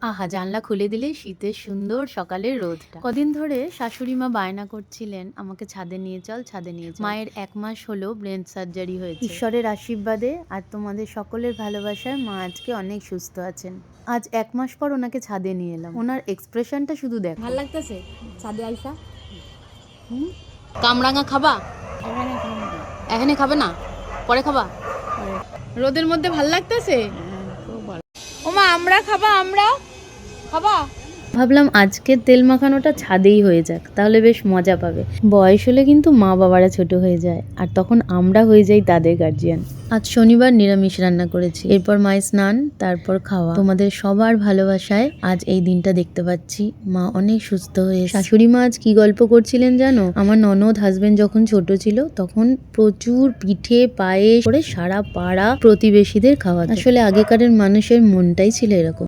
আহা, জানলা খুলে দিলে শীতের সুন্দর সকালের রোদটা। কদিন ধরে শাশুড়ি মা বায়না করছিলেন আমাকে ছাদে নিয়ে চল, ছাদে নিয়ে চল। মায়ের 1 মাস হলো ব্রেন সার্জারি হয়েছে। ঈশ্বরের আশীর্বাদে আর তোমাদের সকলের ভালোবাসায় মা আজকে অনেক সুস্থ আছেন। আজ 1 মাস পর ওনাকে ছাদে নিয়ে এলাম। ওনার এক্সপ্রেশনটা শুধু দেখো। ভাল লাগতেছে ছাদে আইসা? কামরাঙা খাবা? এখানে খাবে না, পরে খাবা? রোদের মধ্যে ভাল লাগতেছে? ওমা আমরা খাবা, আমরা খাবা? ভাবলাম আজকের তেল মাখানোটা ছাদেই হয়ে যাক, তাহলে বেশ মজা পাবে। বয়স হলে কিন্তু মা বাবারা ছোট হয়ে যায়, আর তখন আমরা হয়ে যাই তাদের গার্জিয়ান। আজ শনিবার নিরামিষ রান্না করেছি, এরপর মায়ের স্নান, তারপর খাওয়া। তোমাদের সবার ভালোবাসায় আজ এই দিনটা দেখতে পাচ্ছি। মা অনেক সুস্থ হয়ে। শাশুড়ি মা আজ কি গল্প করছিলেন জানো? আমার ননদ হাজবেন্ড যখন ছোট ছিল তখন প্রচুর পিঠে পায়েস করে সারা পাড়া প্রতিবেশীদের খাওয়াতো। আসলে আগেকারের মানুষের মনটাই ছিল এরকম।